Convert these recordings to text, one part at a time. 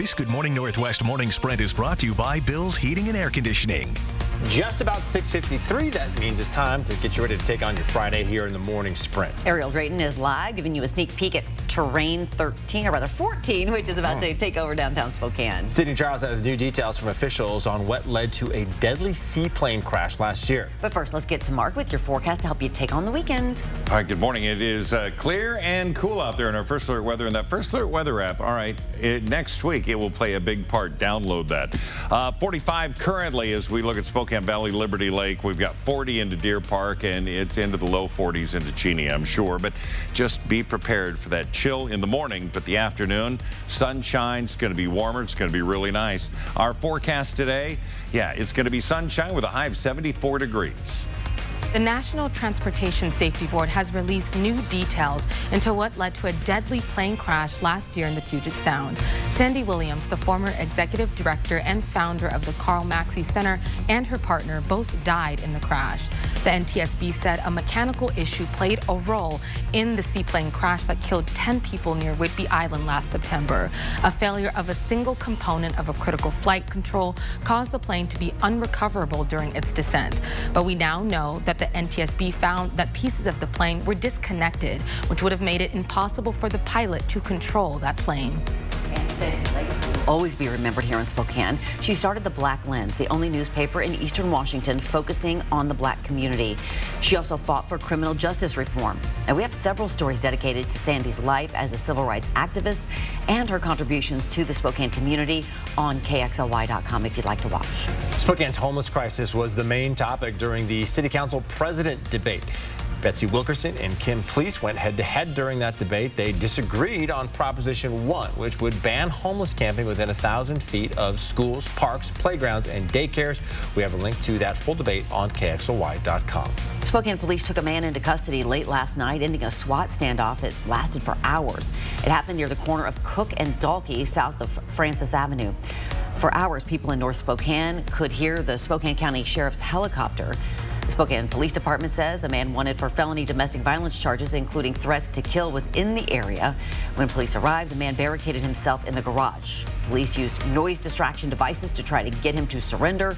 This Good Morning Northwest morning sprint is brought to you by Bill's Heating and Air Conditioning. Just about 6:53. That means it's time to get you ready to take on your Friday here in the morning sprint. Ariel Drayton is live, giving you a sneak peek at Terrain 13, or rather 14, which is about to take over downtown Spokane. Sydney Charles has new details from officials on what led to a deadly seaplane crash last year. But first, let's get to Mark with your forecast to help you take on the weekend. All right, good morning. It is clear and cool out there in our First Alert Weather and that First Alert Weather app. All right, next week it will play a big part. Download that. 45 currently as we look at Spokane Valley, Liberty Lake. We've got 40 into Deer Park, and it's into the low 40s into Cheney, I'm sure. But just be prepared for that chill in the morning, but the afternoon, sunshine. It's going to be warmer. It's going to be really nice. Our forecast today, yeah, it's going to be sunshine with a high of 74 degrees. The National Transportation Safety Board has released new details into what led to a deadly plane crash last year in the Puget Sound. Sandy Williams, the former executive director and founder of the Carl Maxey Center, and her partner both died in the crash. The NTSB said a mechanical issue played a role in the seaplane crash that killed 10 people near Whidbey Island last September. A failure of a single component of a critical flight control caused the plane to be unrecoverable during its descent. But we now know that the NTSB found that pieces of the plane were disconnected, which would have made it impossible for the pilot to control that plane. Sandy's legacy will always be remembered here in Spokane. She started the Black Lens, the only newspaper in Eastern Washington focusing on the black community. She also fought for criminal justice reform. And we have several stories dedicated to Sandy's life as a civil rights activist and her contributions to the Spokane community on KXLY.com if you'd like to watch. Spokane's homeless crisis was the main topic during the City Council President debate. Betsy Wilkerson and Kim Please went head-to-head during that debate. They disagreed on Proposition 1, which would ban homeless camping within 1,000 feet of schools, parks, playgrounds, and daycares. We have a link to that full debate on KXLY.com. Spokane police took a man into custody late last night, ending a SWAT standoff. It lasted for hours. It happened near the corner of Cook and Dalkey, south of Francis Avenue. For hours, people in North Spokane could hear the Spokane County Sheriff's helicopter. The Spokane Police Department says a man wanted for felony domestic violence charges, including threats to kill, was in the area. When police arrived, the man barricaded himself in the garage. Police used noise distraction devices to try to get him to surrender.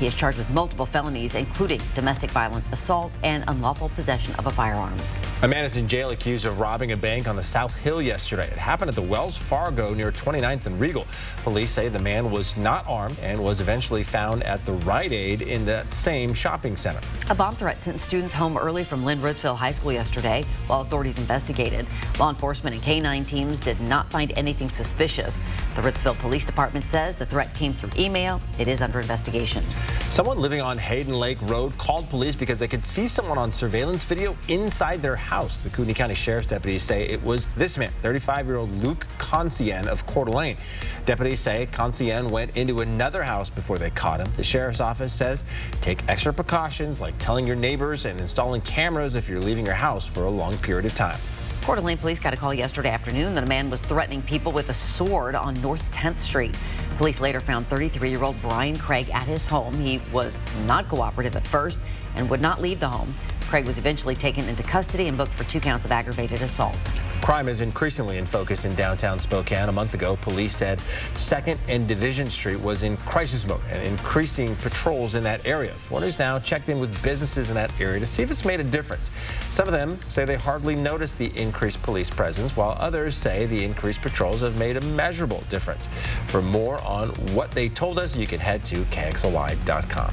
He is charged with multiple felonies, including domestic violence, assault, and unlawful possession of a firearm. A man is in jail accused of robbing a bank on the South Hill yesterday. It happened at the Wells Fargo near 29th and Regal. Police say the man was not armed and was eventually found at the Rite Aid in that same shopping center. A bomb threat sent students home early from Lynn Ritzville High School yesterday while authorities investigated. Law enforcement and K-9 teams did not find anything suspicious. The Ritzville Police Department says the threat came through email. It is under investigation. Someone living on Hayden Lake Road called police because they could see someone on surveillance video inside their house. The Kootenai County Sheriff's deputies say it was this man, 35-year-old Luke Consien of Coeur d'Alene. Deputies say Consien went into another house before they caught him. The sheriff's office says take extra precautions like telling your neighbors and installing cameras if you're leaving your house for a long period of time. Coeur d'Alene police got a call yesterday afternoon that a man was threatening people with a sword on North 10th Street. Police later found 33-year-old Brian Craig at his home. He was not cooperative at first and would not leave the home. Craig was eventually taken into custody and booked for 2 counts of aggravated assault. Crime is increasingly in focus in downtown Spokane. A month ago, police said 2nd and Division Street was in crisis mode and increasing patrols in that area. 4 News Now checked in with businesses in that area to see if it's made a difference. Some of them say they hardly noticed the increased police presence, while others say the increased patrols have made a measurable difference. For more on what they told us, you can head to KXLY.com.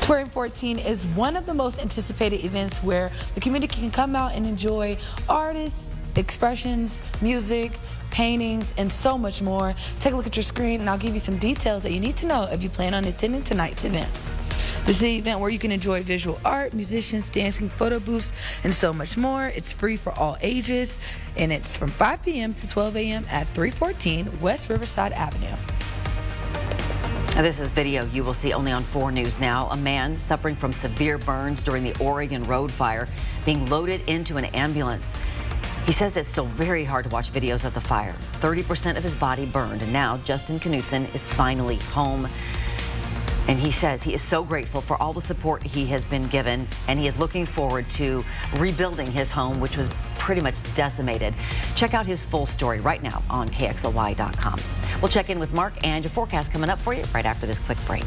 Terrain 14 is one of the most anticipated events where the community can come out and enjoy artists, expressions, music, paintings, and so much more. Take a look at your screen and I'll give you some details that you need to know if you plan on attending tonight's event. This is the event where you can enjoy visual art, musicians, dancing, photo booths, and so much more. It's free for all ages, and it's from 5 p.m. to 12 a.m. at 314 West Riverside Avenue. Now, this is video you will see only on 4 News Now. A man suffering from severe burns during the Oregon Road fire being loaded into an ambulance. He says it's still very hard to watch videos of the fire. 30% of his body burned, and now Justin Knutson is finally home. And he says he is so grateful for all the support he has been given, and he is looking forward to rebuilding his home, which was pretty much decimated. Check out his full story right now on KXLY.com. We'll check in with Mark and your forecast coming up for you right after this quick break.